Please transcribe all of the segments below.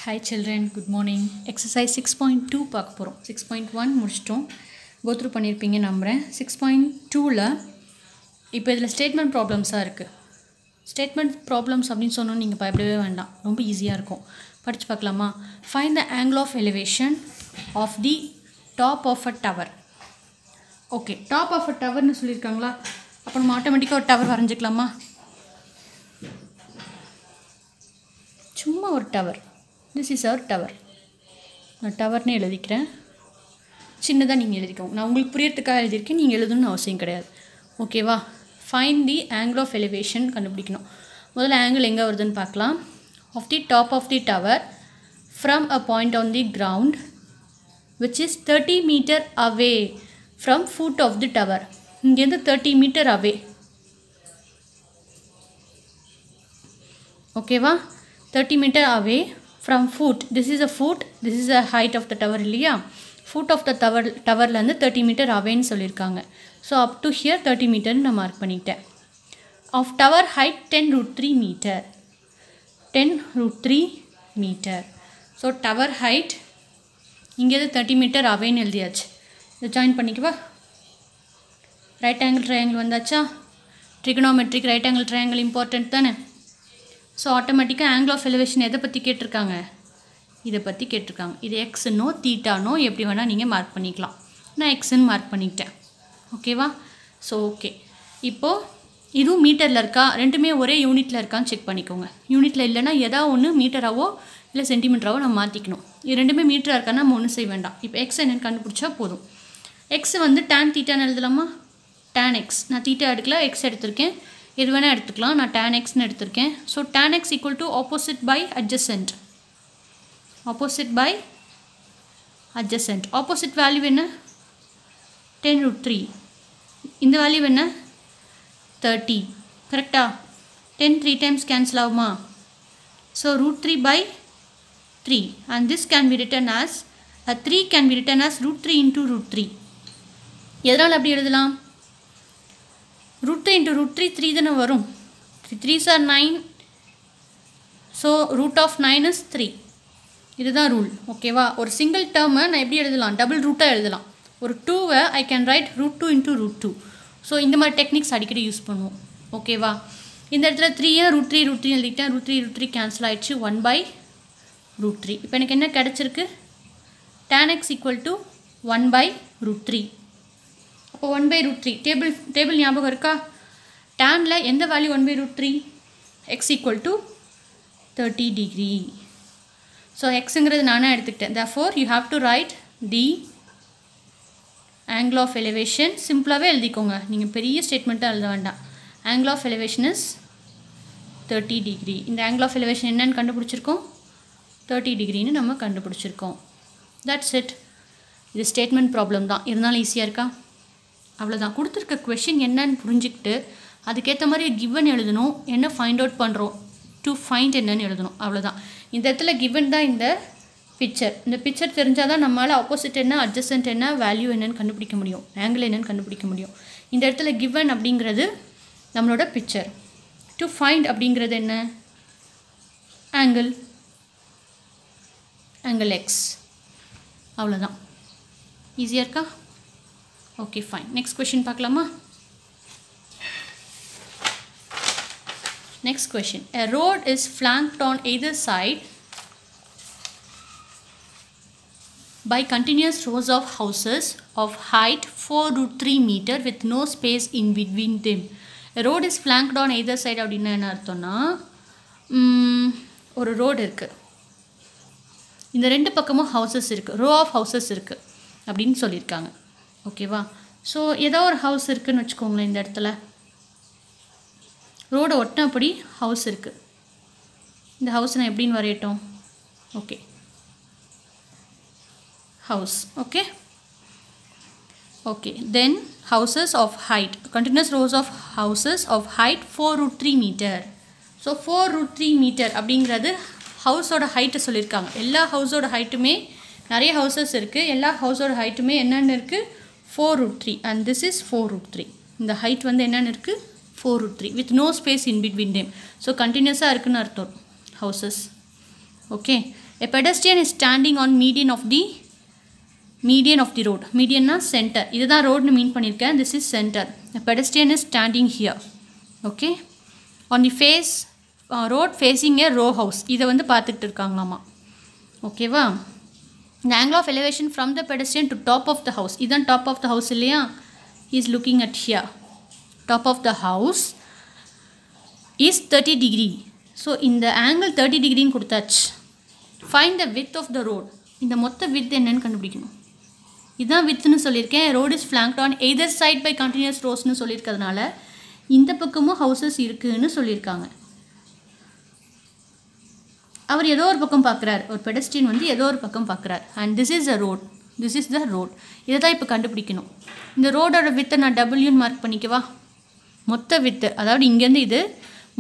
Hi children, good morning. Exercise 6.2 பார்க்க போகிறோம். 6.1 முடிச்சிட்டோம். go through பண்ணியிருப்பீங்க நம்புகிறேன். 6.2ல இப்போ இதில் ஸ்டேட்மெண்ட் ப்ராப்ளம்ஸாக இருக்குது. ஸ்டேட்மெண்ட் ப்ராப்ளம்ஸ் அப்படின்னு சொன்னோன்னு நீங்கள் பயப்படவே வேண்டாம், ரொம்ப ஈஸியாக இருக்கும். படித்து பார்க்கலாமா? Find the angle of elevation of the top of a tower. Okay, top of a டவர்னு சொல்லியிருக்காங்களா? அப்போ நம்ம ஆட்டோமேட்டிக்காக ஒரு டவர் வரைஞ்சிக்கலாமா? சும்மா ஒரு tower. This is our tower. நான் டவர்னே எழுதிக்கிறேன். சின்னதாக நீங்கள் எழுதிக்கோங்க. நான் உங்களுக்கு புரியறதுக்காக எழுதியிருக்கேன், நீங்கள் எழுதணும்னு அவசியம் கிடையாது. ஓகேவா? Find the angle of elevation கண்டுபிடிக்கணும். முதல்ல ஆங்கிள் எங்கே வருதுன்னு பார்க்கலாம். Of the top of the tower from a point on the ground which is 30 metre away from foot of the tower. இங்கேருந்து 30 மீட்டர் அவே. ஓகேவா? 30 meter away from foot. This is a foot, this is a height of the tower இல்லையா? foot of the towerலேருந்து 30 meter அவேன்னு சொல்லியிருக்காங்க. So up to here 30 meter நான் mark பண்ணிட்டேன். of tower height 10√3 meter. 10√3 meter. So tower height இங்கேருந்து 30 meter அவேன்னு எழுதியாச்சு. இதை join பண்ணிக்குவா. Right angle triangle வந்தாச்சா? ட்ரிகனோமெட்ரிக் right angle triangle important தானே? So ஆட்டோமேட்டிக்காக ஆங்கிள் ஆஃப் எலிவேஷன் எதை பற்றி கேட்டிருக்காங்க? இதை பற்றி கேட்டிருக்காங்க. இது எக்ஸுன்னோ தீட்டானோ எப்படி வேணால் நீங்கள் மார்க் பண்ணிக்கலாம். நான் எக்ஸுன்னு மார்க் பண்ணிக்கிட்டேன். ஓகேவா? ஸோ ஓகே, இப்போது இதுவும் மீட்டரில் இருக்கா, ரெண்டுமே ஒரே யூனிட்டில் இருக்கான்னு செக் பண்ணிக்கோங்க. யூனிட்டில் இல்லைன்னா எதாவது ஒன்று மீட்டராவோ இல்லை சென்டிமீட்டராவோ நம்ம மாற்றிக்கணும். இது ரெண்டுமே மீட்டராக இருக்கான்னா நம்ம ஒன்றும் செய்ய வேண்டாம். இப்போ எக்ஸ் என்னென்னு கண்டுபிடிச்சா போதும். எக்ஸ் வந்து டேன் தீட்டான்னு எழுதலாமா? Tan x. நான் தீட்டா எடுக்கல, எக்ஸ் எடுத்திருக்கேன். எது வேணால் எடுத்துக்கலாம். நான் tan xன்னு எடுத்திருக்கேன். So tan x equal to opposite by adjacent. opposite by adjacent. opposite value என்ன? 10√3. இந்த வேல்யூ என்ன? 30. கரெக்டா? 10 3 times cancel ஆகுமா? So √3 by 3 and this can be written as 3 can be written as √3 into √3. எதனால் அப்படி எழுதலாம்? √3 into √3 3 தானே வரும். 3s are 9. So root of 9 is 3. இதுதான் ரூல். ஓகேவா? ஒரு சிங்கிள் டேர்மை நான் எப்படி எழுதலாம்? டபுள் ரூட்டாக எழுதலாம். ஒரு 2வை I can write √2 into √2. So இந்த மாதிரி டெக்னிக்ஸ் அடிக்கடி யூஸ் பண்ணுவோம். ஓகேவா? இந்த இடத்துல 3 √3 எழுதிட்டேன். √3 கேன்சல் ஆகிடுச்சு. 1/√3. இப்போ எனக்கு என்ன கிடச்சிருக்கு? tan x equal to 1/√3. இப்போ 1/√3 டேபிள் ஞாபகம் இருக்கா? டேனில் எந்த value 1/√3? x equal to 30 degree. So எக்ஸுங்கிறது நானே எடுத்துக்கிட்டேன். therefore you have to write the angle of elevation. சிம்பிளாகவே எழுதிக்கோங்க, நீங்கள் பெரிய ஸ்டேட்மெண்ட்டாக எழுத வேண்டாம். angle of elevation is 30 degree. இந்த angle of elevation என்னன்னு கண்டுபிடிச்சிருக்கோம்? 30 degreeன்னு நம்ம கண்டுபிடிச்சிருக்கோம். that's it. இது ஸ்டேட்மெண்ட் ப்ராப்ளம் தான், இருந்தாலும் ஈஸியாக இருக்கா? அவ்வளோதான். கொடுத்துருக்க கொஷின் என்னன்னு புரிஞ்சுக்கிட்டு அதுக்கேற்ற மாதிரி கிவன் எழுதணும். என்ன ஃபைண்ட் அவுட் பண்ணுறோம், டு ஃபைண்ட் என்னன்னு எழுதணும். அவ்வளோதான். இந்த இடத்துல கிவன் தான் இந்த பிக்சர். இந்த பிக்சர் தெரிஞ்சால் தான் நம்மளால் ஆப்போசிட் என்ன, அட்ஜசன்ட் என்ன, வேல்யூ என்னன்னு கண்டுபிடிக்க முடியும், ஆங்கிள் என்னன்னு கண்டுபிடிக்க முடியும். இந்த இடத்துல கிவன் அப்படிங்கிறது நம்மளோட பிக்சர். டு ஃபைண்ட் அப்படிங்கிறது என்ன? Angle X. அவ்வளோதான். ஈஸியாக இருக்கா? Okay, fine. Next question பார்க்கலாமா? Next question. A road is flanked on either side by continuous rows of houses of height 4√3 meter with no space in between them. A road is flanked on either side அப்படின்னா என்ன அர்த்தம்னா, ஒரு road இருக்குது, இந்த ரெண்டு பக்கமும் houses இருக்குது, row of houses இருக்குது அப்படின்னு சொல்லியிருக்காங்க. ஓகேவா? ஸோ ஏதோ ஒரு ஹவுஸ் இருக்குதுன்னு வச்சுக்கோங்களேன். இந்த இடத்துல ரோடை ஒட்டினபடி ஹவுஸ் இருக்குது. இந்த ஹவுஸ் நான் எப்படின்னு வரையட்டும்? Okay, house. Okay okay then houses of height, continues rows of houses of height 4√3 metre. So 4√3 metre அப்படிங்கிறது ஹவுஸோட ஹைட்டை சொல்லியிருக்காங்க. எல்லா ஹவுஸோட ஹைட்டுமே, நிறைய ஹவுசஸ் இருக்குது, எல்லா ஹவுஸோட ஹைட்டுமே என்னென்னு இருக்குது? 4√3 and this is 4√3. இந்த ஹைட் வந்து என்னென்னு இருக்குது? 4√3 with no space in between them. So கண்டினியூஸாக இருக்குன்னு அர்த்தம் houses. Okay, A pedestrian is standing on median of the road. Median na center. இதுதான் ரோட்னு மீன் பண்ணியிருக்கேன். This is center. A pedestrian is standing here. Okay. On the road facing a row house. இதை வந்து பார்த்துக்கிட்டு இருக்காங்களாமா. ஓகேவா? The angle of elevation from the pedestrian to top of the house. இதுதான் top of the house இல்லையா? He is looking at here. Top of the house is 30 degree. So இந்த angle 30 degree கொடுத்தாச்சு. Find the width of the road. இந்த மொத்த width என்னன்னு கண்டுபிடிக்கணும். இதான் widthனு சொல்லியிருக்கேன். Road is flanked on either side by continuous rows னு சொல்லியிருக்கிறதுனால இந்த பக்கமும் houses இருக்குன்னு சொல்லியிருக்காங்க. அவர் ஏதோ ஒரு பக்கம் பார்க்குறார். ஒரு பெடஸ்ட்ரியன் வந்து ஏதோ ஒரு பக்கம் பார்க்குறார். And this is the road. இதை தான் இப்போ கண்டுபிடிக்கணும். இந்த ரோடோட வித்தை நான் டபிள்யூன்னு மார்க் பண்ணிக்கவா? மொத்த வித்து, அதாவது இங்கேருந்து இது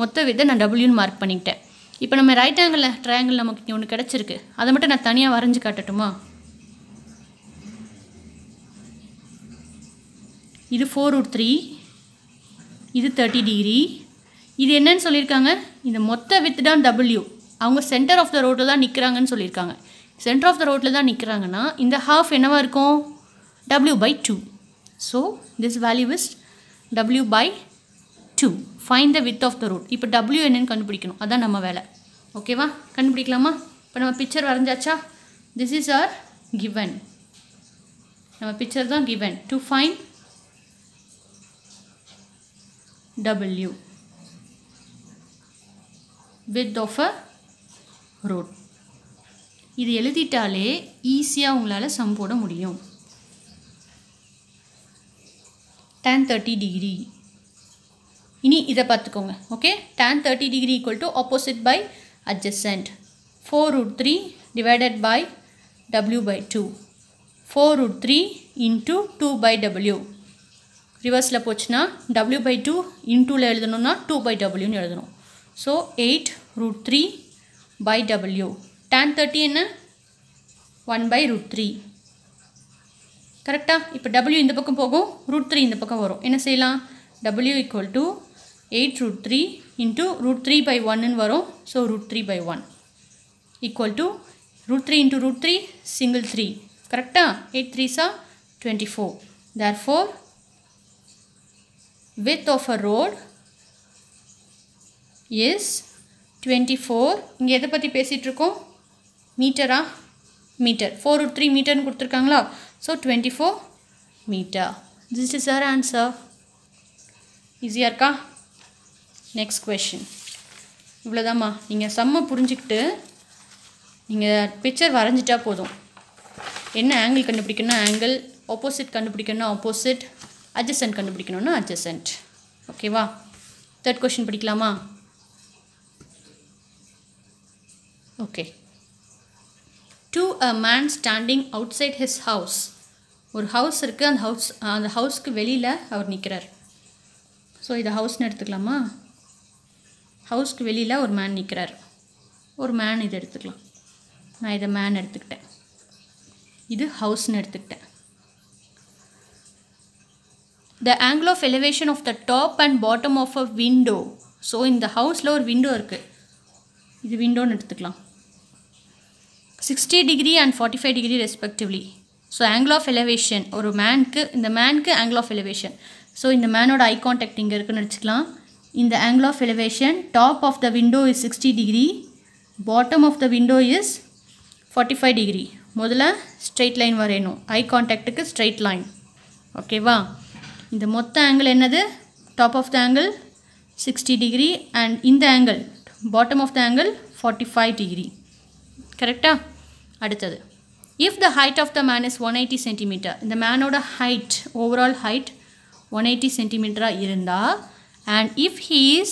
மொத்த வித்தை நான் டபிள்யூன்னு மார்க் பண்ணிக்கிட்டேன். இப்போ நம்ம ரைட் ஆங்கிளில் ட்ரையாங்கிள் நமக்கு ஒன்று கிடச்சிருக்கு. அதை மட்டும் நான் தனியாக வரைஞ்சி காட்டட்டுமா? இது 4√3, இது 30 டிகிரி. இது என்னன்னு சொல்லியிருக்காங்க? இந்த மொத்த வித்து தான் டபிள்யூ. அவங்க சென்டர் ஆஃப் த ரோட்டில் தான் நிற்கிறாங்கன்னு சொல்லியிருக்காங்க. சென்டர் ஆஃப் த ரோட்டில் தான் நிற்கிறாங்கன்னா இந்த ஹாஃப் என்னவாக இருக்கும்? W/2. So this value is W/2. Find the width of the rod. இப்போ W என்னன்னு கண்டுபிடிக்கணும். அதான் நம்ம வேலை. ஓகேவா? கண்டுபிடிக்கலாமா? இப்போ நம்ம பிக்சர் வரைஞ்சாச்சா? This is are given. நம்ம பிக்சர் தான் given. To find W width of a road. இது எழுதிட்டாலே ஈஸியாக உங்களால் சம் போட முடியும். tan 30 degree. இனி இதை பார்த்துக்கோங்க. Okay, tan 30 degree equal to opposite by adjacent. 4√3 divided by W/2. 4√3 into 2/W. ரிவர்ஸில் போச்சுன்னா W/2 இன்டூவில் எழுதணும்னா 2/Wன்னு எழுதணும். So 8√3/W. tan 30 என்ன? 1/√3. கரெக்டாக? இப்போ W இந்த பக்கம் போகும், √3 இந்த பக்கம் வரும். என்ன செய்யலாம்? W ஈக்குவல் டு 8√3 இன்ட்டு √3/1ன்னு வரும். So √3/1 equal to √3 into √3 single 3. கரெக்டாக? 8 3s are 24. Therefore width of a road is 24. இங்கே எதை பற்றி பேசிகிட்டு இருக்கோம்? மீட்டரா? மீட்டர். 4√3 மீட்டர்னு கொடுத்துருக்காங்களா? So 24 metre. This is our answer. ஈஸியாக இருக்கா? Next question. இவ்வளோதாம்மா. நீங்கள் சம்மை புரிஞ்சுக்கிட்டு நீங்கள் பிக்சர் வரைஞ்சிட்டா போதும். என்ன ஆங்கிள் கண்டுபிடிக்கணும்னா ஆங்கிள், ஆப்போசிட் கண்டுபிடிக்கணும்னா ஆப்போசிட், adjacent கண்டுபிடிக்கணும்னா adjacent. ஓகேவா? தேர்ட் கொஷின் படிக்கலாமா? Okay. To a man standing outside his house. ஒரு ஹவுஸ் இருக்குது. அந்த ஹவுஸ்க்கு வெளியில் அவர் நிற்கிறார். ஸோ இதை ஹவுஸ்னு எடுத்துக்கலாமா? ஹவுஸ்க்கு வெளியில் ஒரு மேன் நிற்கிறார். ஒரு மேன் இதை எடுத்துக்கலாம். நான் இதை மேன் எடுத்துக்கிட்டேன். இது ஹவுஸ்னு எடுத்துக்கிட்டேன். The angle of elevation of the top and bottom of a window. So இந்த ஹவுஸில் ஒரு விண்டோ இருக்குது. இது விண்டோன்னு எடுத்துக்கலாம். 60 degree and 45 degree respectively. So angle of elevation ஒரு மேனுக்கு, இந்த மேனுக்கு angle of elevation. ஸோ இந்த மேனோட ஐ கான்டாக்ட் இங்கே இருக்குன்னு வச்சுக்கலாம். இந்த angle of elevation, top of the window is 60 degree, bottom of the window is 45 degree. முதல்ல ஸ்ட்ரெயிட் லைன் வரையணும். Eye கான்டாக்டுக்கு ஸ்ட்ரெயிட் லைன். ஓகேவா? இந்த மொத்த ஆங்கிள் என்னது? Top of the angle 60 degree and இந்த angle bottom of the angle 45 degree. கரெக்டா? அடுத்தது, if the height of the man is 180 cm, இந்த மேனோட ஹைட், ஓவரால் ஹைட் 180 cm இருந்தால், and if he is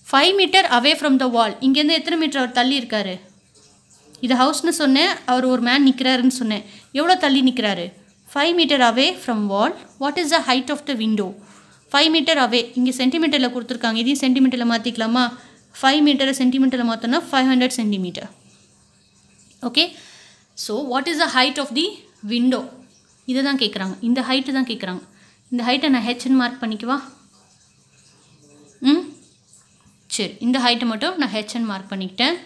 5 meter away from the wall, இங்கேருந்து எத்தனை metre அவர் தள்ளி இருக்காரு? இது ஹவுஸ்னு சொன்னேன், அவர் ஒரு மேன் நிற்கிறாருன்னு சொன்னேன். எவ்வளோ தள்ளி நிற்கிறாரு? 5 meter away from wall. What is the height of the window? 5 meter away. இங்கே சென்டிமீட்டரில் கொடுத்துருக்காங்க. இதையும் சென்டிமீட்டரில் மாற்றிக்கலாமா? 5 meter சென்டிமீட்டரில் மாற்றினா 500 cm. Okay. So what is the height of the window? இதை தான் கேட்குறாங்க. இந்த ஹைட்டு தான் கேட்குறாங்க. இந்த ஹைட்டை நான் ஹெச்ன்னு மார்க் பண்ணிக்குவா? சரி, இந்த ஹைட்டை மட்டும் நான் ஹெச்ன்னு மார்க் பண்ணிக்கிட்டேன்.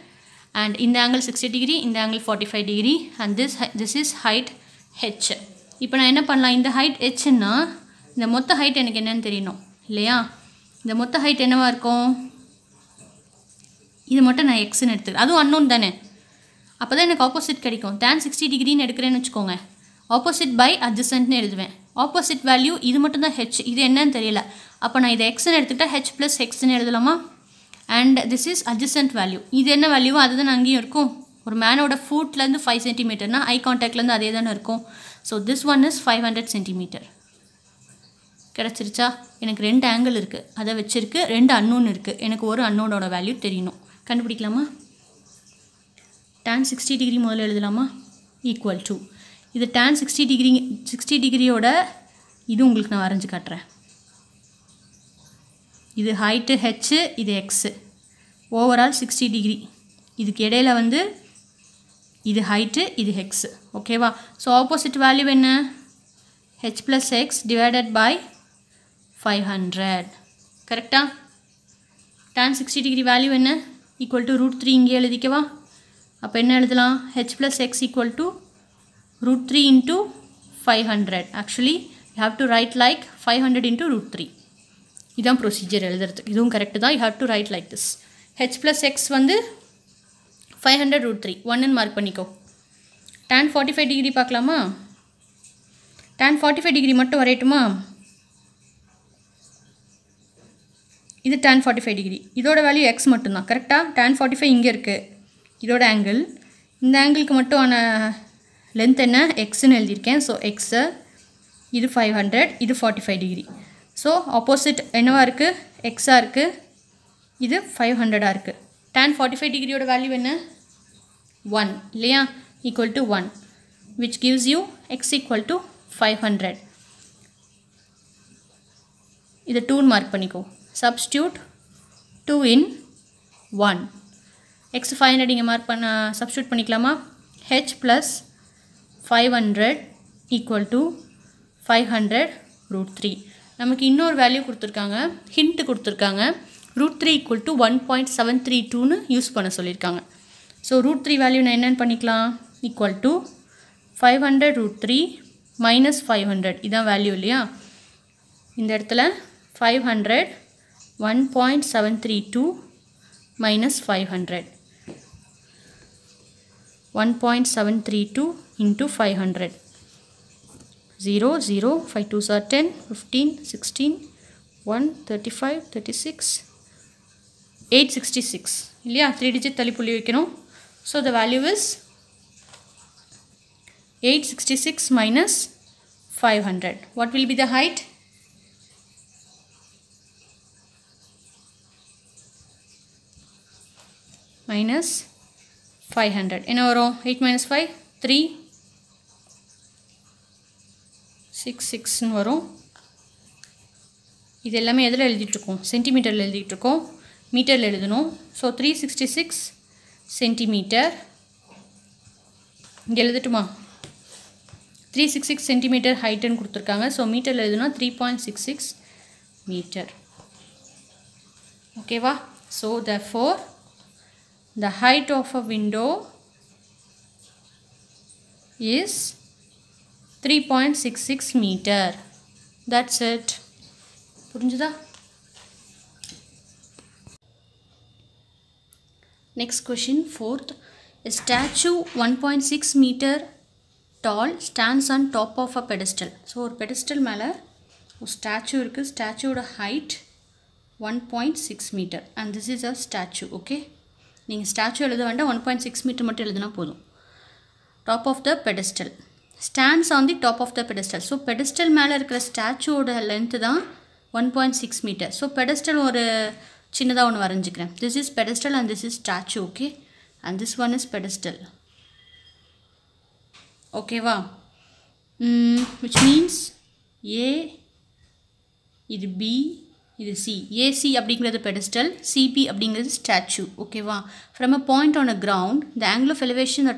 and இந்த angle 60 degree, இந்த angle 45 degree, and this is height h. இப்போ நான் என்ன பண்ணலாம், இந்த height h ன்னா இந்த மொத்த height எனக்கு என்னன்னு தெரியணும் இல்லையா? இந்த மொத்த height என்னவா இருக்கும்? இது மட்டும் நான் x ன்னு எடுத்துக்கிறேன், அதுவும் unknown தானே, அப்போ தான் எனக்கு ஆப்போசிட் கிடைக்கும். tan 60 டிகிரின்னு எடுக்கிறேன்னு வச்சுக்கோங்க, ஆப்போசிட் பை அட்ஜசன்ட்னு எழுதுவேன். ஆப்போசிட் வேல்யூ இது மட்டும் தான் h, இது என்னன்னு தெரியல, அப்போ நான் இதை xன்னு எடுத்துக்கிட்டால் h ப்ளஸ் எக்ஸ்ன்னு எழுதலாமா? And this is adjacent value, இது என்ன வேல்யூவோ அதுதான் அங்கேயும் இருக்கும். ஒரு மேனோட ஃபுட்லேருந்து 5 சென்டிமீட்டர்னா ஐ கான்டாக்ட்லேருந்து அதே தானே இருக்கும். So this one is 500 centimetre. கிடச்சிருச்சா? எனக்கு 2 ஆங்கிள் இருக்குது, அதை வச்சுருக்கு, 2 அன்னோன் இருக்குது, எனக்கு ஒரு அன்னோனோட வேல்யூ தெரியணும். கண்டுபிடிக்கலாமா? tan 60 டிகிரி முதல்ல எழுதலாமா? ஈக்குவல் டு இது tan 60 டிகிரியோட இது உங்களுக்கு நான் வரைஞ்சி காட்டுறேன். இது ஹைட்டு ஹெச், இது எக்ஸு, ஓவரால் 60 டிகிரி. இதுக்கு இடையில வந்து இது ஹைட்டு, இது ஹெக்ஸு. ஓகேவா? ஸோ ஆப்போசிட் வேல்யூ என்ன? H plus X divided by 500. கரெக்டாக? tan 60 டிகிரி வேல்யூ என்ன? ஈக்குவல் டு √3 இங்கே எழுதிக்கவா? அப்போ என்ன எழுதலாம்? H plus X equal to √3 into 500. Actually you have to write like 500 into √3. இதான் ப்ரொசீஜர் எழுதுறதுக்கு, இதுவும் கரெக்டு தான். You have to write like this. H plus X வந்து 500 √3 1ன்னு மார்க் பண்ணிக்கோ. tan 45 டிகிரி பார்க்கலாமா? tan 45 டிகிரி மட்டும் வரையட்டுமா? இது tan 45 டிகிரி, இதோட வேல்யூ எக்ஸ் மட்டும்தான். கரெக்டாக? tan 45 இங்கே இருக்குது, இதோட ஆங்கிள், இந்த ஆங்கிளுக்கு மட்டும் ஆன லென்த் என்ன? எக்ஸ்ன்னு எழுதியிருக்கேன். ஸோ எக்ஸு, இது 500, இது 45 டிகிரி. ஸோ ஆப்போசிட் என்னவாக இருக்குது? எக்ஸாக இருக்குது, இது 500ஆக இருக்குது. tan 45 டிகிரியோட வேல்யூ என்ன? 1 இல்லையா? Equal to 1, which gives you x equal to 500. இதை 2 மார்க் பண்ணிக்கோ. substitute 2 in 1. x 500 இங்கே மார்க் பண்ண சப்ஸ்டியூட் பண்ணிக்கலாமா? h plus 500 equal to 500 √3. நமக்கு இன்னொரு வேல்யூ கொடுத்துருக்காங்க, ஹிண்ட் கொடுத்துருக்காங்க. √3 equal to 1.732ன்னு யூஸ் பண்ண சொல்லியிருக்காங்க. ஸோ √3 வேல்யூ நான் என்னென்னு பண்ணிக்கலாம்? ஈக்குவல் டு 500 √3 மைனஸ் 500, இதான் வேல்யூ இல்லையா? இந்த இடத்துல 500 1.732 மைனஸ் 500, 1.732 into 500. 0, 0, 5 2s are 10, 15, 16, 1, 35, 36, 866. இல்லையா? 3 digit தள்ளி புள்ளி வைக்கணும். So the value is 866 minus 500. What will be the height? Minus 500. என்ன வரும்? 8 minus 5, 3, 6, 6ன்னு வரும். இது எல்லாமே எதில் எழுதிட்டுருக்கோம்? சென்டிமீட்டரில் எழுதிட்டுருக்கோம், மீட்டரில் எழுதணும். So 366 centimetre. இங்கே எழுதட்டுமா? 366 சென்டிமீட்டர் ஹைட்டுன்னு கொடுத்துருக்காங்க. ஸோ மீட்டரில் எழுதுனா 3.66 மீட்டர். ஓகேவா? So therefore the height of a window is 3.66 meter. That's it. புரிஞ்சுதா? Next question, 4th. A statue 1.6 meter tall stands on top of a pedestal. So ஒரு பெடஸ்டல் மேலே ஒரு statue இருக்குது. ஸ்டாச்சுவோட height 1.6 metre and this is a statue. Okay, நீங்கள் statue எழுத வேண்டாம், 1.6 metre மட்டும் எழுதுனா போதும். Top of the pedestal, stands on the top of the pedestal. So pedestal மேலே இருக்கிற ஸ்டாச்சுவோட லென்த்து தான் 1.6 மீட்டர். ஸோ பெடஸ்டல் ஒரு சின்னதாக ஒன்று வரைஞ்சிக்கிறேன். This is pedestal and this is statue. Okay, and this one is pedestal. ஓகேவா? விச் மீன்ஸ் ஏ, இது B, இது சி. ஏசி அப்படிங்கிறது பெடஸ்டல், சிபி அப்படிங்கிறது ஸ்டாச்சு. ஓகேவா? From a point on a ground the angle of elevation the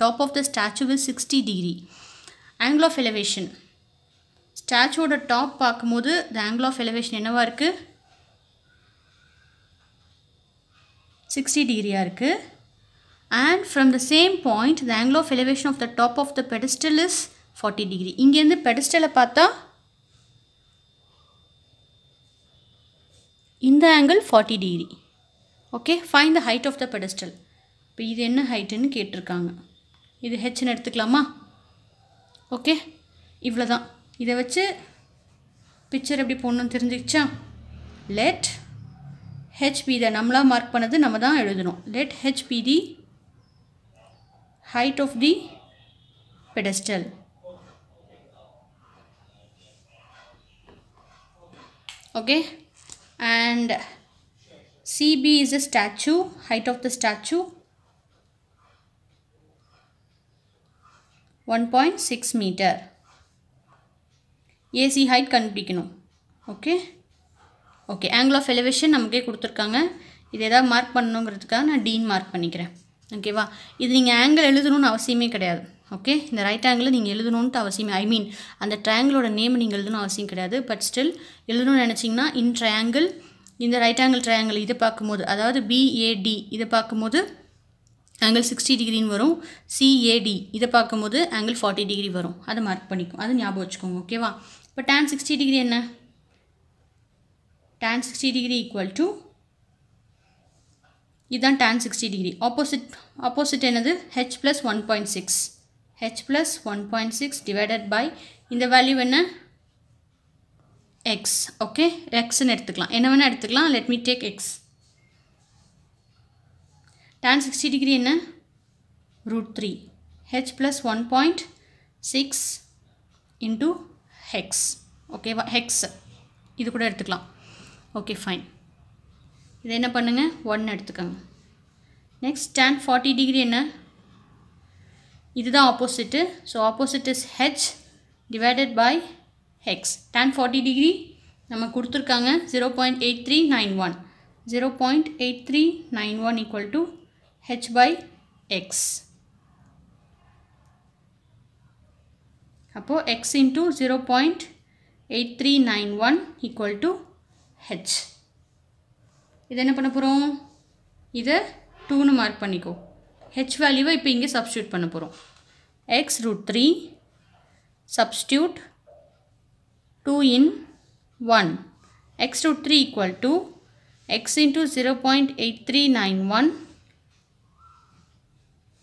top of the statue is 60 degree. Angle of elevation ஸ்டாச்சுவோட top பார்க்கும்போது the angle of elevation என்னவாக இருக்குது? 60 டிகிரியாக இருக்குது. and from the same point the angle of elevation of the top of the pedestal is 40 degree. இங்கேருந்து pedestal பார்த்தா இந்த angle 40 degree. Okay, find the height of the pedestal. இப்போ இது என்ன ஹைட்டுன்னு கேட்டிருக்காங்க. இது ஹெச்னு எடுத்துக்கலாமா? ஓகே, இவ்வளோதான். இதை வச்சு பிக்சர் எப்படி போடணும்னு தெரிஞ்சிக்கிச்சா? let h be the நம்மளாக மார்க் பண்ணது நம்ம தான் எழுதணும். let h be the height of the pedestal. Okay, and CB is a statue, height of the statue 1.6 meter. AC height கண்டுபிடிக்கணும். Okay okay, angle of elevation நமக்கே கொடுத்துருக்காங்க. இது எதாவது மார்க் பண்ணணுங்கிறதுக்காக நான் டீன் மார்க் பண்ணிக்கிறேன். ஓகேவா? இது நீங்கள் ஆங்கிள் எழுதணும்னு அவசியமே கிடையாது. ஓகே, இந்த ரைட் ஆங்கிள் நீங்கள் எழுதணுன்ட்டு அவசியமே, ஐ மீன் அந்த ட்ரையாங்கிளோட நேம் நீங்கள் எழுதணும் அவசியம் கிடையாது. பட் ஸ்டில் எழுதணும்னு நினச்சிங்கன்னா இன் ட்ரையாங்கிள், இந்த ரைட் ஆங்கிள் ட்ரையாங்கிள் இதை பார்க்கும்போது, அதாவது BAD இதை பார்க்கும்போது ஆங்கிள் 60 டிகிரின்னு வரும். CAD இதை பார்க்கும்போது ஆங்கிள் 40 டிகிரி வரும். அதை மார்க் பண்ணிக்கும், அது ஞாபகம் வச்சுக்கோங்க. ஓகேவா? இப்போ tan 60 டிகிரி என்ன? tan 60 degree equal to இதுதான் tan 60 degree. opposite என்னது? h plus 1.6. h plus 1.6 divided by இந்த வேல்யூ என்ன? x. ஓகே, xன்னு எடுத்துக்கலாம், என்ன வேணால் எடுத்துக்கலாம். let me take x. tan 60 degree என்ன? √3. h plus 1.6 into hex. ஓகேவா? hex இது கூட எடுத்துக்கலாம். Okay fine. இது என்ன பண்ணுங்க? 1 எடுத்துக்கோங்க. நெக்ஸ்ட் tan 40 டிகிரி என்ன? இதுதான் opposite. So opposite is h divided by x. tan 40 degree நம்ம கொடுத்துருக்காங்க 0.8391. 0.8391 equal to h by x. அப்போது x into 0.8391 equal to h. இது என்ன பண்ண போகிறோம்? இதை 2ன்னு மார்க் பண்ணிக்கோ. h வேல்யூவை இப்போ இங்கே சப்ஸ்டியூட் பண்ண போகிறோம். x √3 substitute 2 in 1. x √3 equal to x into 0.8391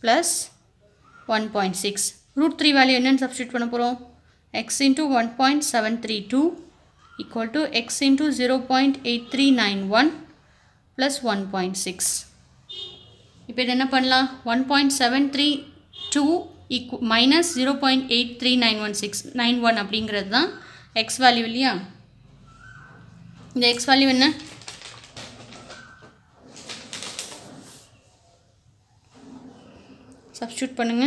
plus 1.6. √3 value என்னன்னு சப்ஸ்டியூட் பண்ண போகிறோம்? x into 1.732 equal to x into 0.8391 plus 1.6. இப்போ இது என்ன பண்ணலாம்? 1.732 minus 0.8391 அப்படிங்கிறது தான் x வேல்யூ இல்லையா? இந்த x வேல்யூ என்ன? சப்ஸ்டியூட் பண்ணுங்க.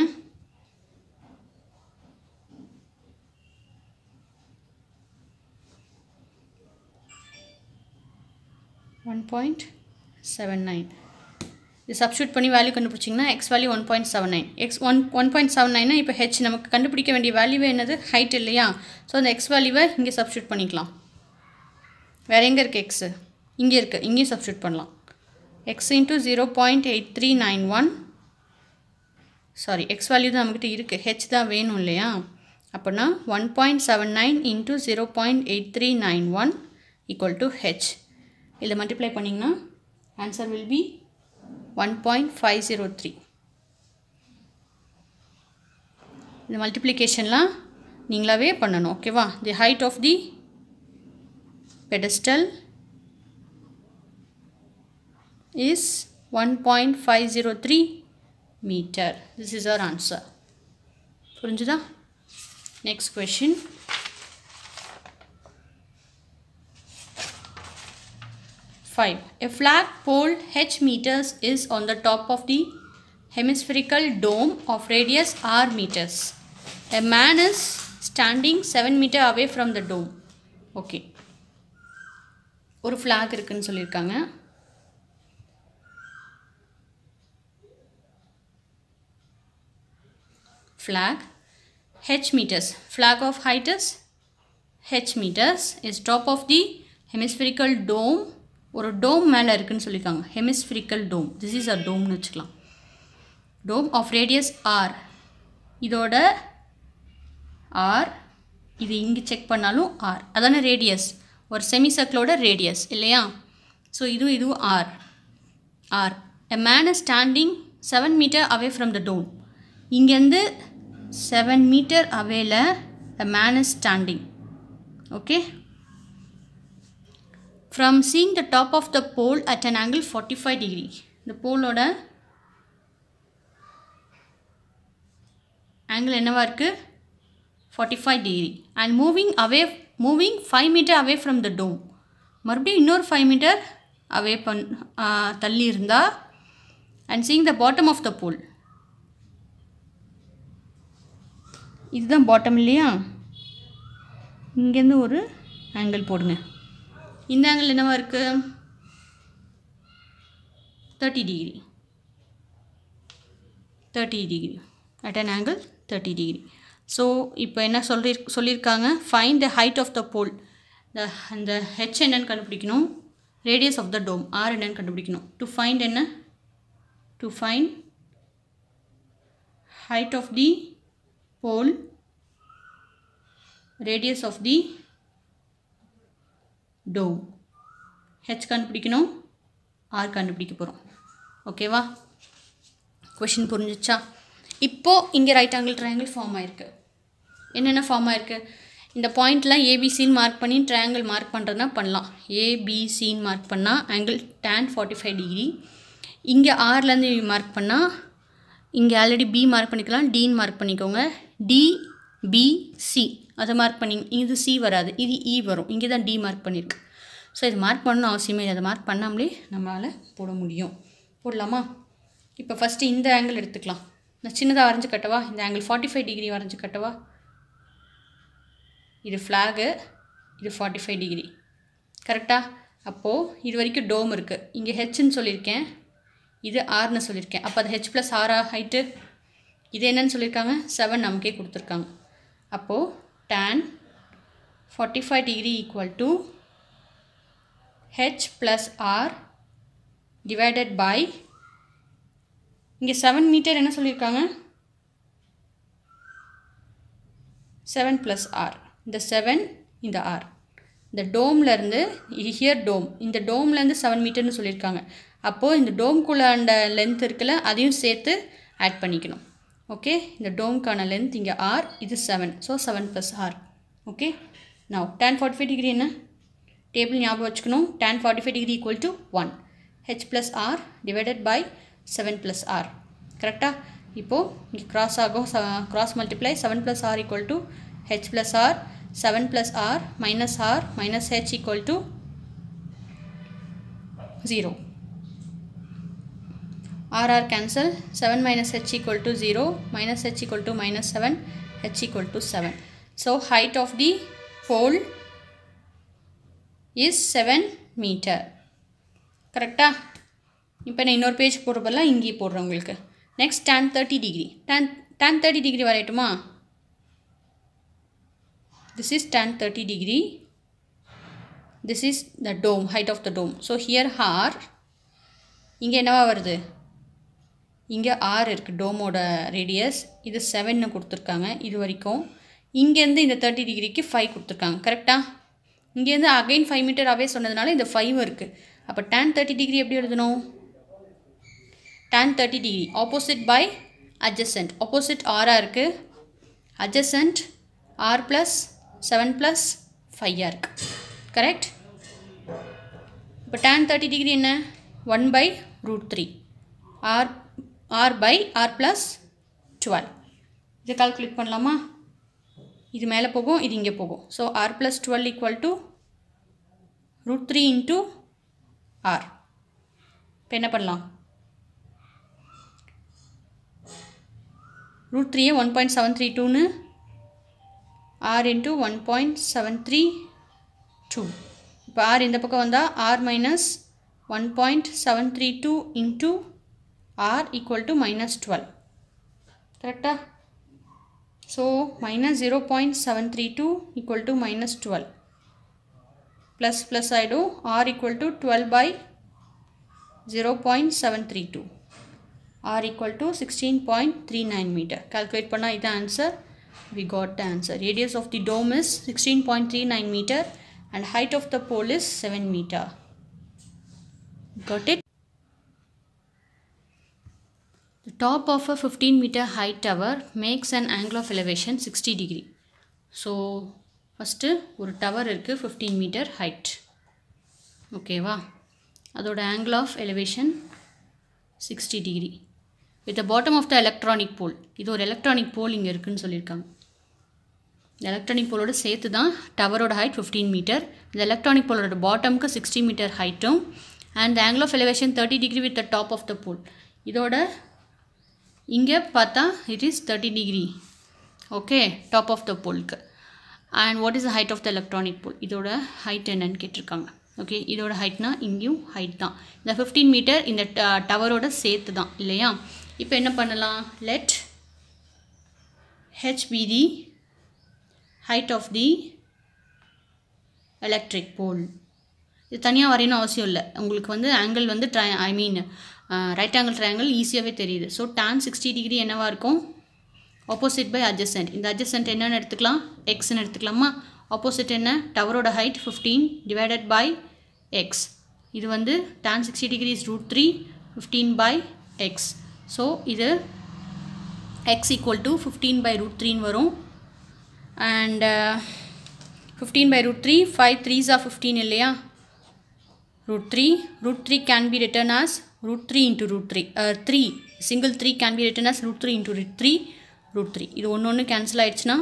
இது சப்ஸ்டியூட் பண்ணி வேல்யூ கண்டுபிடிச்சிங்கன்னா x வேல்யூ 1.79. x 1.79 இப்போ h நமக்கு கண்டுபிடிக்க வேண்டிய வேல்யூவே என்னது? ஹைட் இல்லையா? ஸோ அந்த x வேல்யூவை இங்கே சப்ஸ்டியூட் பண்ணிக்கலாம். வேறு எங்கே இருக்குது x? இங்கே இருக்குது, இங்கேயும் சப்ஸ்டியூட் பண்ணலாம். x into 0.8391, sorry x value தான் நம்மக்கிட்ட இருக்குது, h தான் வேணும் இல்லையா? அப்போனா 1.79 into 0.8391 equal to h. இதில் மல்டிப்ளை பண்ணிங்கன்னா ஆன்சர் வில் பி 1.503. இந்த மல்டிப்ளிகேஷன்லாம் நீங்களாவே பண்ணணும். ஓகேவா? The height of the pedestal is 1.503 meter. This is our answer. புரிஞ்சுதா? Next question. A flagpole h meters is on the top of the hemispherical dome of radius r meters. A man is standing 7 meter away from the dome. Okay. ஒரு flag இருக்குன்னு சொல்லியிருக்காங்க. Flag h meters. Flag of height is h meters is top of the hemispherical dome. ஒரு டோம் மேலே இருக்குன்னு சொல்லியிருக்காங்க. ஹெமிஸ்ஃபிரிக்கல் டோம். This is a டோம்னு வச்சுக்கலாம். Dome of radius R. இதோட ஆர், இது இங்கே செக் பண்ணாலும் ஆர், அதான ரேடியஸ், ஒரு செமி சர்க்கிளோட ரேடியஸ் இல்லையா? ஸோ இதுவும் R. R. A man is standing 7 meter away from the dome. இங்கேருந்து 7 meter அவேல a man is standing. Okay. From seeing the top of the pole at an angle 45 degree. இந்த போலோட angle என்னவா இருக்கு? 45 degree. And moving 5 meter away from the dome. மறுபடியும் இன்னொரு 5 meter away தள்ளி இருந்தா and seeing the bottom of the pole. இதுதான் bottom இல்லையா? இங்கேருந்து ஒரு ஆங்கிள் போடுங்க. இந்த ஆங்கிள் என்னவா இருக்கு? 30 degree. 30 degree. At an angle 30 degree. So இப்போ என்ன சொல்லியிருக்காங்க? Find the height of the pole. அந்த h என்னன்னு கண்டுபிடிக்கணும், radius of the dome r என்னன்னு கண்டுபிடிக்கணும். To find என்ன? To find height of the pole, radius of the dome. h கண்டுபிடிக்கணும், r கண்டுபிடிக்க போகிறோம். ஓகேவா? கொஷின் புரிஞ்சிச்சா? இப்போது இங்கே ரைட் ஆங்கிள் ட்ரையாங்கிள் ஃபார்ம் ஆயிருக்கு. என்னென்ன ஃபார்ம் ஆயிருக்கு? இந்த பாயிண்ட்லாம் ஏபிசின்னு மார்க் பண்ணி ட்ரையாங்கிள் மார்க் பண்ணுறதுனா பண்ணலாம். ஏபிசின்னு மார்க் பண்ணால் ஆங்கிள் tan 45 டிகிரி. இங்கே ஆர்லேருந்து மார்க் பண்ணால் இங்கே ஆல்ரெடி பி மார்க் பண்ணிக்கலாம், டின்னு மார்க் பண்ணிக்கோங்க. டிபிசி அதை மார்க் பண்ணி, இது சி வராது, இது இ வரும். இங்கே தான் டி மார்க் பண்ணியிருக்கு. ஸோ இது மார்க் பண்ணணும் அவசியமே இல்லை. அதை மார்க் பண்ணாமலே நம்மளால் போட முடியும். போடலாமா? இப்போ ஃபஸ்ட்டு இந்த ஆங்கிள் எடுத்துக்கலாம். நான் சின்னதாக வரைஞ்சி கட்டவா? இந்த ஆங்கிள் 45 டிகிரி வரைஞ்சி கட்டவா? இது ஃப்ளாகு, இது 45 டிகிரி. கரெக்டாக? அப்போது இது வரைக்கும் டோம் இருக்குது. இங்கே ஹெச்ன்னு சொல்லியிருக்கேன், இது ஆர்னு சொல்லியிருக்கேன். அப்போ அது ஹெச் ப்ளஸ் ஆரா ஹைட்டு? இது என்னன்னு சொல்லியிருக்காங்க? 7 நமக்கே கொடுத்துருக்காங்க. அப்போது tan 45 degree equal to H plus R divided by, இங்கே 7 மீட்டர் என்ன சொல்லியிருக்காங்க? 7 ப்ளஸ் ஆர். இந்த 7 இந்த ஆர். இந்த டோம்லேருந்து இது ஹியர் டோம், இந்த டோம்லேருந்து 7 மீட்டர்னு சொல்லியிருக்காங்க. அப்போது இந்த டோம்குள்ள அந்த லென்த் இருக்குல்ல, அதையும் சேர்த்து ஆட் பண்ணிக்கணும். ஓகே, இந்த டோம்க்கான லென்த் இங்கே ஆர், இது 7. So 7 plus R. ஓகே, நான் tan 45 டிகிரி என்ன? டேபிள் ஞாபகம் வச்சுக்கணும். tan 45 degree equal to 1 H plus R divided by 7 plus R. கரெக்டாக? இப்போது இங்கே கிராஸ் ஆகும், cross multiply 7 plus R equal to H plus R, 7 plus R minus H equal to 0. r cancel, 7 minus h equal to 0, minus h equal to minus 7, h equal to 7. So height of the pole is 7 meter. கரெக்டா? இப்போ நான் இன்னொரு page போடுறப்பெல்லாம் இங்கே போடுறேன் உங்களுக்கு. Next tan 30 degree. tan 30 degree வரையட்டுமா? This is tan 30 degree. This is the dome, height of the dome. So here r, இங்கே என்னவா வருது? இங்கே r இருக்குது, டோமோட ரேடியஸ். இது 7ன்னு கொடுத்துருக்காங்க இது வரைக்கும். இங்கேருந்து இந்த 30 டிகிரிக்கு 5 கொடுத்துருக்காங்க. கரெக்டாக? இங்கேருந்து அகைன் 5 மீட்டர் அவே சொன்னதுனால இந்த 5 இருக்குது. அப்போ tan 30 டிகிரி எப்படி எழுதணும்? tan 30 degree opposite by adjacent. Opposite ஆராக இருக்குது, அட்ஜசன்ட் ஆர் ப்ளஸ் 7 ப்ளஸ் 5 இருக்குது. கரெக்ட்? இப்போ tan 30 டிகிரி என்ன? 1/√3 r by r plus 12. இதை கால்குலேட் பண்ணலாமா? இது மேலே போகும், இது இங்கே போகும். So r plus 12 equal to √3 into r. இப்போ என்ன பண்ணலாம்? √3 1.732ன்னு r into 1.732. இப்போ r இந்த பக்கம் வந்தால் r minus 1.732 into r equal to minus 12. கரெக்டா? So minus 0.732 equal to minus 12. Plus ஆகிடும். r equal to 12 by 0.732. r equal to 16.39 meter. Calculate panna is the answer. We got the answer. Radius of the dome is 16.39 meter and height of the pole is 7 meter. Got it? The top of a 15 meter high tower makes an angle of elevation 60 degree. So first ஒரு tower இருக்கு 15 meter height. ஓகேவா, அதோட angle of elevation 60 degree with the bottom of the electronic pole. இது ஒரு electronic pole இங்கே இருக்குன்னு சொல்லியிருக்காங்க. இந்த electronic pole சேர்த்து தான் டவரோட height 15 meter. இந்த electronic pole பாட்டம்க்கு 60 meter heightum and the angle of elevation 30 degree with the top of the pole. இதோட இங்கே பார்த்தா it is 30 degree. Okay, top of the pole. And what is the height of the electronic pole? இதோட height என்னன்னு கேட்டிருக்காங்க. Okay, இதோட ஹைட்னா இங்கேயும் height தான். இந்த 15 மீட்டர் இந்த டவரோட சேர்த்து தான் இல்லையா. இப்போ என்ன பண்ணலாம், let h be the height of the electric pole. இது தனியாக வரையணும் அவசியம் இல்லை. உங்களுக்கு வந்து ஆங்கிள் வந்து ரைட் ஆங்கிள் ட்ரையாங்கிள் ஈஸியாகவே தெரியுது. ஸோ tan 60 டிகிரி என்னவாக இருக்கும், ஆப்போசிட் பை adjacent. இந்த adjacent என்னென்னு எடுத்துக்கலாம், எக்ஸ்ன்னு எடுத்துக்கலாமா. ஆப்போசிட் என்ன, டவரோட ஹைட் 15 டிவைடட் பை எக்ஸ். இது வந்து tan 60 degree is √3 15 by X. So இது எக்ஸ் ஈக்குவல் டு 15 பை √3 வரும். அண்ட் 15 by √3, 5 3s are 15 இல்லையா. √3 can be written as √3 into √3. 3 single 3 can be written as √3 into √3. இது ஒன்று கேன்சல் ஆயிடுச்சுன்னா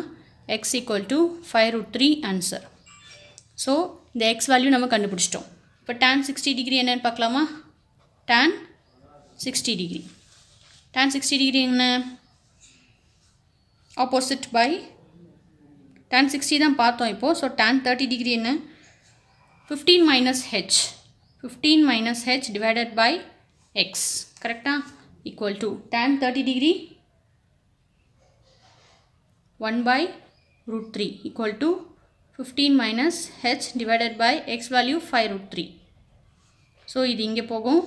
x equal to 5√3 answer. So இந்த x value நம்ம கண்டுபிடிச்சிட்டோம். இப்போ tan 60 டிகிரி என்னன்னு பார்க்கலாமா. tan 60 டிகிரி, tan 60 டிகிரி என்ன, ஆப்போசிட் பை tan 60 தான் பார்த்தோம் இப்போது. ஸோ tan 30 டிகிரி என்ன, 15 minus h divided by x. கரெக்டா, equal to tan 30 degree 1 by √3 equal to 15 minus h divided by x value 5√3. So இது இங்கே போகும்.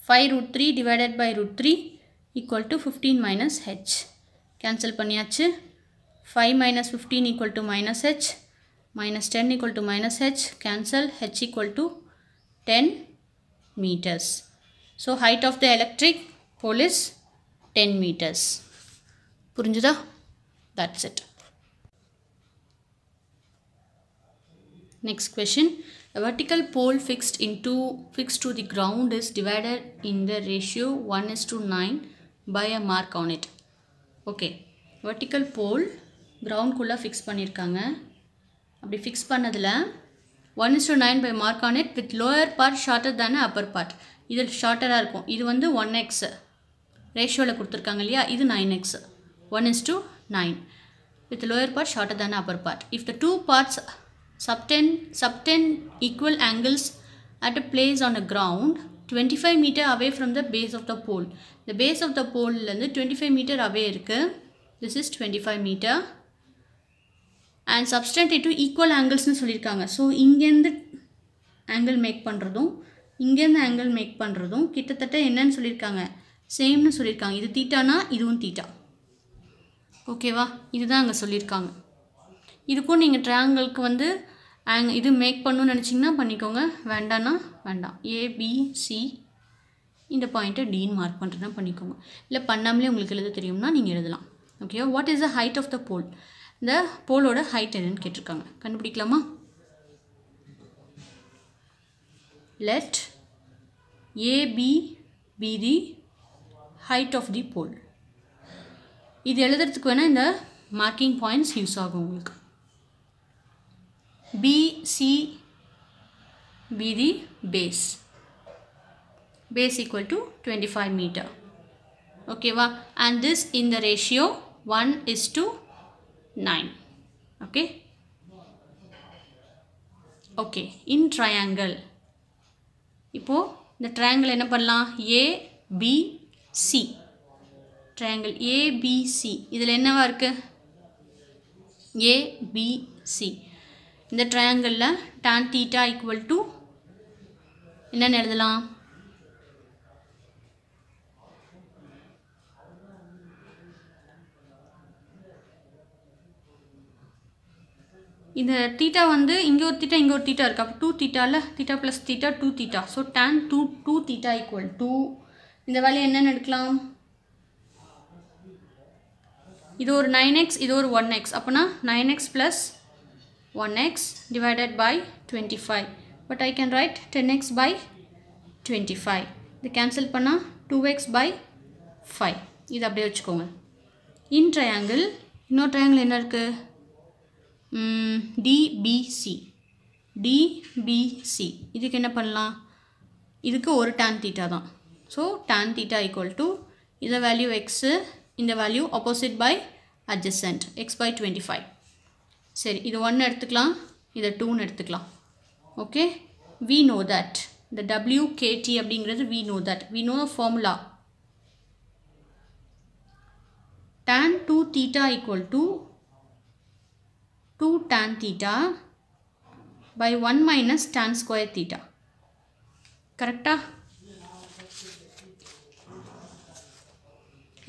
5√3 divided by √3 equal to 15 minus h. Cancel பண்ணியாச்சு. 5 minus 15 equal to minus h, minus 10 equal to minus h, cancel, h equal to 10 meters. So height of the electric pole is 10 meters. புரிஞ்சுதா? That's it. Next question. A vertical pole fixed to the ground is divided in the ratio 1:9 by a mark on it. Okay. Vertical pole ground குள்ள fix பண்ணியிருக்காங்க. அப்படி fix பண்ணதில் 1:9 by mark on it with lower part shorter than upper part. இது ஷார்ட்டராக இருக்கும். இது வந்து 1x ரேஷியோவில் கொடுத்துருக்காங்க இல்லையா. இது 9x, 1:9 with lower part shorter than upper part. If the two parts subtend equal angles at a place on a ground 25 meter away from the base of the pole. The base of the pole இருந்து 25 meter away இருக்கு. This is 25 meter. And subtend to equal angles னு சொல்லியிருக்காங்க. So இங்கேருந்து angle make பண்ணுறதும் இங்கேருந்து angle make பண்ணுறதும் கிட்டத்தட்ட என்னன்னு சொல்லியிருக்காங்க, சேம்னு சொல்லியிருக்காங்க. இது தீட்டானா இதுவும் தீட்டா. ஓகேவா, இதுதான் அங்கே சொல்லியிருக்காங்க. இதுக்கும் நீங்கள் ட்ரையாங்கிளுக்கு வந்து இது மேக் பண்ணணும்னு நினச்சிங்கன்னா பண்ணிக்கோங்க, வேண்டான்னா வேண்டாம். ஏபிசி இந்த பாயிண்ட்டை டின்னு மார்க் பண்ணுறதுனா பண்ணிக்கோங்க. இல்லை பண்ணாமலே உங்களுக்கு எழுத தெரியும்னா நீங்கள் எழுதலாம். ஓகேவா. What is the height of the pole, இந்த போலோட ஹைட் என்னன்னு கேட்டிருக்காங்க, கண்டுபிடிக்கலாமா. Let AB be the height of the pole. இது எழுதுறதுக்கு வேணால் இந்த மார்க்கிங் பாயிண்ட்ஸ் யூஸ் ஆகும் உங்களுக்கு. BC be the base equal to 25 meter. ஓகேவா. and this in the ratio 1:9. okay. okay, in triangle இப்போ இந்த triangle என்ன பண்ணலாம், ABC triangle ABC. இதில் என்னவா இருக்கு, ABC. இந்த triangleல tan theta equal to என்னன்னு எழுதலாம், இந்த தீட்டா வந்து இங்கே ஒரு தீட்டா இருக்குது. அப்போ 2 தீட்டாவில் theta plus theta 2 theta. So tan 2 theta equal to இந்த வேல்யூ என்னென்னு எடுக்கலாம்? இது ஒரு 9x, இது ஒரு 1x. அப்போனா 9x plus 1x divided by 25. But I can write 10x by 25. இது கேன்சல் பண்ணால் 2x by 5. இது அப்படியே வச்சுக்கோங்க. இன் ட்ரையாங்கிள் இன்னொரு ட்ரையாங்கிள் என்ன இருக்குது? DBC. இதுக்கு என்ன பண்ணலாம்? இதுக்கு ஒரு tan theta தான். So tan theta equal to இந்த வேல்யூ எக்ஸு, இந்த value opposite by adjacent x by 25. சரி, இது 1 எடுத்துக்கலாம், இதை 2ன்னு எடுத்துக்கலாம். ஓகே, we know that இந்த WKT அப்படிங்கிறது we know the formula. tan 2 theta equal to 2 tan theta by 1 minus tan square theta. கரெக்டா?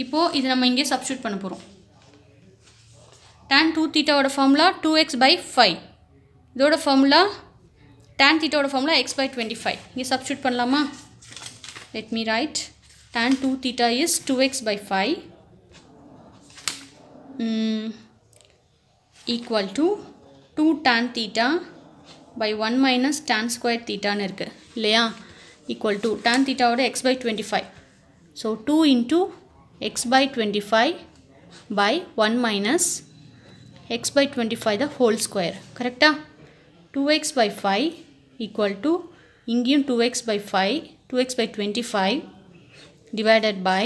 இப்போ இது நம்ம இங்கே சப்ஸ்டியூட் பண்ண போகிறோம். tan 2 theta ஓட ஃபார்முலா 2x by 5. இதோட ஃபார்முலா tan theta ஓட ஃபார்முலா x by 25. இங்கே சப்ஸ்டியூட் பண்ணலாமா? let me write tan 2 theta is 2x by 5 equal to 2 tan theta by 1 minus tan square theta ன்னு இருக்கு இல்லையா? equal to tan theta ஓட x by 25. so 2 into x by 25 by 1 minus x by 25 the whole square. கரெக்டா? 2x by 5 equal to இங்கேயும் 2x by 5, 2x by 25 divided by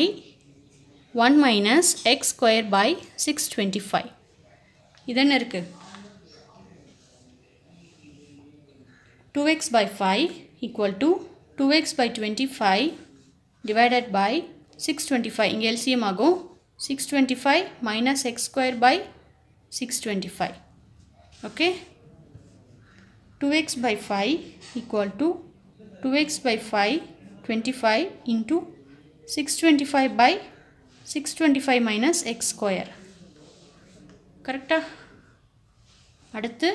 1 minus x square by 625. இது என்ன இருக்கு? 2x by 5 equal to 2x by 25 divided by 625. இங்கே LCM ஆகும். 625 minus x square by 625. okay, 2x by 5 equal to 2x by 5 25 into 625 by 625 minus x square. கரெக்டா? அடுத்து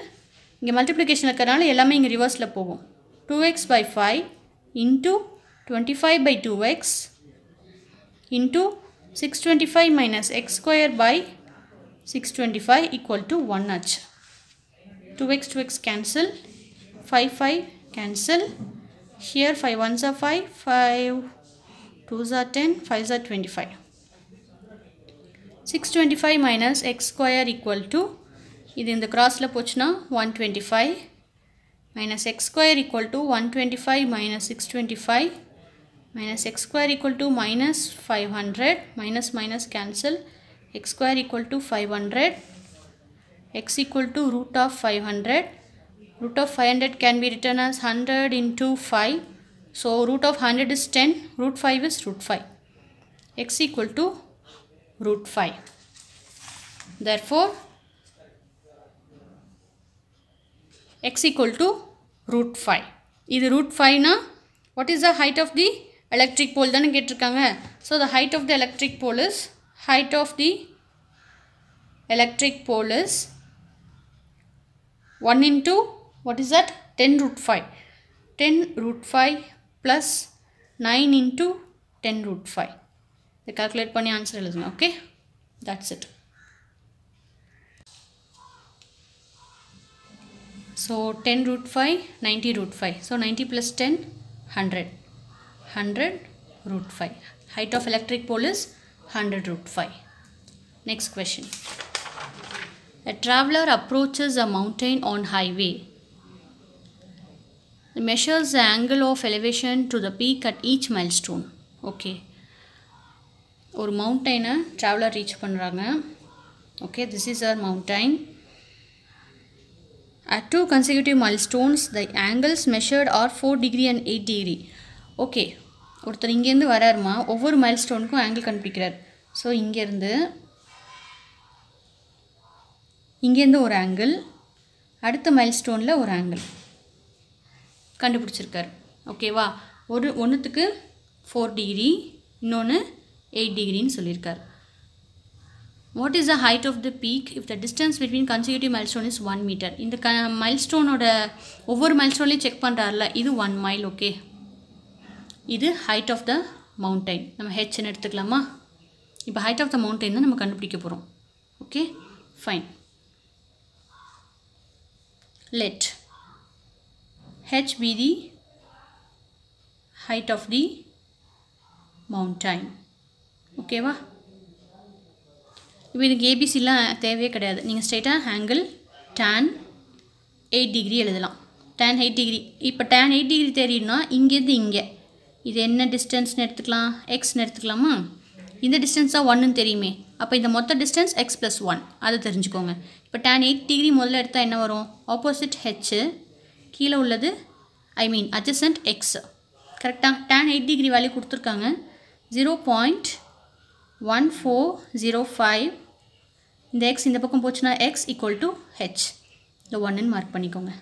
இங்கே multiplication இருக்கிறனால எல்லாமே இங்கே ரிவர்ஸில் போகும். 2x by 5 into 25 by 2x into 625 minus x square by 625 equal to 1 ஆச்சு. 2x cancel, 5 cancel. Here 5 1s are 5, 5 2s are 10, 5s are 25. 625 minus x square equal to இது இந்த crossல போச்சுனா 125 minus x square equal to 125 minus 625 minus x square equal to minus 500, minus minus cancel, x square equal to 500, x equal to root of 500. root of 500 can be written as 100 into 5. so root of 100 is 10, root 5 is root 5. x equal to root 5. therefore x equal to root 5. இது root 5 na what is the height of the electric pole தானே கேட்டிருக்காங்க. so the height of the electric pole is 1 into what is that? 10 root 5. 10 root 5 plus 9 into 10 root 5. இதை calculate பண்ணி answer எழுதுங்க. okay, that's it. so 10 root 5, 90 root 5. so 90 plus 10, 100. 100 root 5. height of electric pole is 100 root 5. next question. A traveler approaches a mountain on highway. He measures the angle of elevation to the peak at each milestone. okay, ஒரு mountain traveler reach பண்றாங்க. okay, this is our mountain. At 2 consecutive milestones, the angles measured are 4 degree and 8 degree. okay, ஒருத்தர் இங்கேருந்து வராருமா, ஒவ்வொரு மைல்ஸ்டோனுக்கும் angle கண்டுபிடிக்கிறார். So இங்கேருந்து ஒரு angle, அடுத்த மைல்ஸ்டோனில் ஒரு angle கண்டுபிடிச்சிருக்கார். ஓகேவா? ஒன்றுத்துக்கு 4 டிகிரி, இன்னொன்று 8 டிகிரின்னு சொல்லியிருக்கார். What is the height of the peak if the distance between consecutive milestone is 1 meter? இந்த milestoneோட ஒவ்வொரு milestoneலையும் செக் பண்ணுறாருல, இது 1 mile. ஓகே, இது height of the mountain. நம்ம ஹெச்ன்னு எடுத்துக்கலாமா? இப்போ height of the mountain தான் நம்ம கண்டுபிடிக்க போகிறோம். Okay, fine. Let h be the height of the mountain. ஓகேவா? இப்போ இதுக்கு ஏபிசிலாம் தேவையே கிடையாது. நீங்கள் ஸ்ட்ரெயிட்டாக ஆங்கிள் tan 8 டிகிரி எழுதலாம். tan 8 degree. இப்போ tan 8 டிகிரி தெரியும்னா இங்கேருந்து இங்கே இது என்ன டிஸ்டன்ஸ்னு எடுத்துக்கலாம்? எக்ஸ்ன்னு எடுத்துக்கலாமா? இந்த டிஸ்டன்ஸ் தான் 1ன்னு தெரியுமே. அப்போ இந்த மொத்த டிஸ்டன்ஸ் x + 1 அதை தெரிஞ்சுக்கோங்க. இப்போ tan 8 டிகிரி முதல்ல எடுத்தால் என்ன வரும்? ஆப்போசிட் ஹெச், கீழே உள்ளது adjacent x. கரெக்டாக? tan 8 டிகிரி வேல்யூ கொடுத்துருக்காங்க 0.1405. இந்த x இந்த பக்கம் போச்சுன்னா x = h. இந்த 1ன்னு மார்க் பண்ணிக்கோங்க.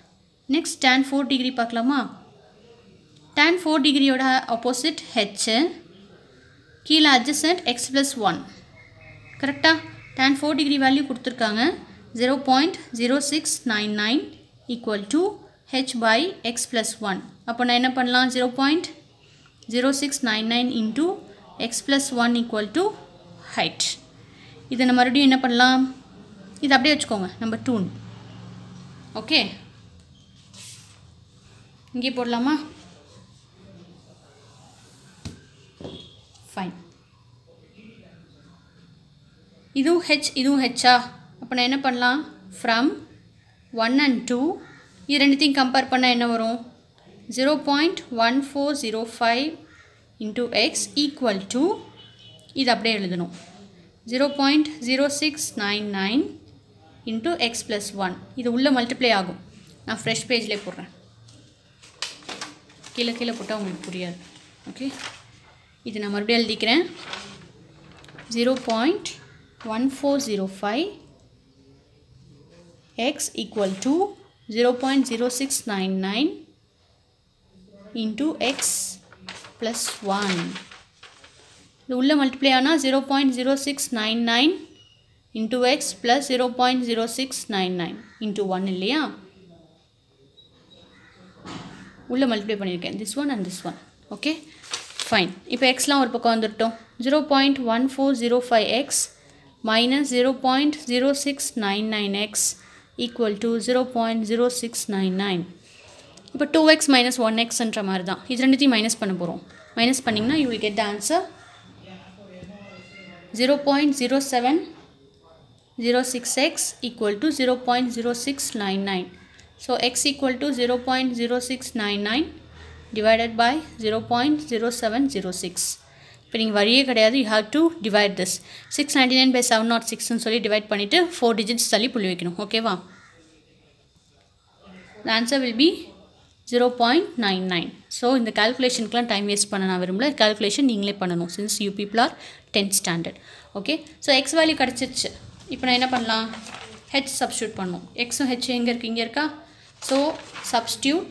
நெக்ஸ்ட் tan 4 டிகிரி பார்க்கலாமா? tan 4 டிகிரியோட ஆப்போசிட் h, கீழே adjacent x + 1. கரெக்டாக? tan 4 டிகிரி வேல்யூ கொடுத்துருக்காங்க 0.0699 = h/x + 1. அப்போ நான் என்ன பண்ணலாம்? 0.0699 × x + 1 = height. இதை நம்ம மறுபடியும் என்ன பண்ணலாம்? இது அப்படியே வச்சுக்கோங்க, நம்பர் 2. ஓகே, இங்கே போடலாமா? ஃபைன். இதுவும் ஹெச், இதுவும் ஹெச்சா? அப்போ நான் என்ன பண்ணலாம்? ஃப்ரம் 1 and 2 இது ரெண்டுத்தையும் கம்பேர் பண்ணால் என்ன வரும்? 0.1405 × x = இது அப்படியே எழுதணும் 0.0699 × x + 1. இது உள்ளே மல்டிப்ளை ஆகும். நான் ஃப்ரெஷ் பேஜ்லேயே போடுறேன், கீழே கீழே போட்டால் உங்களுக்கு புரியாது. ஓகே, இது நான் மறுபடியும் எழுதிக்கிறேன் 0.1405 x = 0.0699 × x + 1. இது உள்ள மல்டிப்ளை ஆனால் 0.0699 × x + 0.0699 × 1 இல்லையா? உள்ள மல்டிப்ளை பண்ணியிருக்கேன் this one and this one. Okay, fine. இப்போ எக்ஸ்லாம் ஒரு பக்கம் வந்துட்டோம். 0.1405x - 0.0699x = 0.0699. இப்போ 2x - 1xன்ற மாதிரி தான். இது ரெண்டுத்தையும் மைனஸ் பண்ண போகிறோம். மைனஸ் பண்ணிங்கன்னா you will get the answer 0.0706x = 0.0699. So x = 0.0699 divided by 0.0706. இப்போ நீங்கள் வழியே கிடையாது, you have to divide this. 699 by 706ன்னு சொல்லி டிவைட் பண்ணிவிட்டு 4 digits தள்ளி புள்ளி வைக்கணும். ஓகேவா? The answer will be 0.99. So இந்த கால்குலேஷனுக்குலாம் டைம் வேஸ்ட் பண்ண நான் விரும்பல. கால்குலேஷன் நீங்களே பண்ணணும் since you people are 10th standard. Okay, so X value கிடச்சிருச்சு. இப்போ நான் என்ன பண்ணலாம்? ஹெச் சப்ஸ்டியூட் பண்ணணும். எக்ஸும் ஹெச் எங்கே இருக்குது? இங்கே இருக்கா? So substitute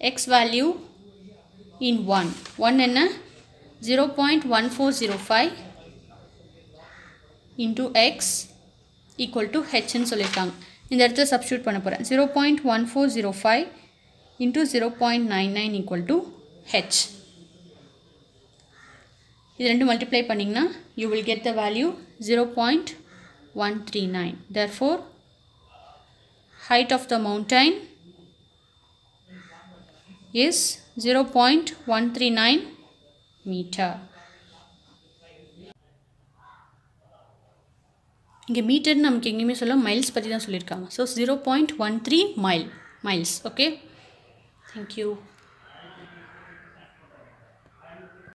X value in 1 என்ன? 0.1405 × x = ஹெச்ன்னு சொல்லியிருக்காங்க. இந்த இடத்துல சப்ஸ்டியூட் பண்ண போகிறேன். 0.1405 × 0.99 = h. இது ரெண்டு மல்டிப்ளை பண்ணிங்கன்னா you will get the value 0.139. Therefore, height of the mountain is 0.139 meter. இங்கே மீட்டர்னு நமக்கு எங்கேயுமே சொல்ல மைல்ஸ் பற்றி தான் சொல்லியிருக்காங்க. So 0.13 miles. Okay, thank you.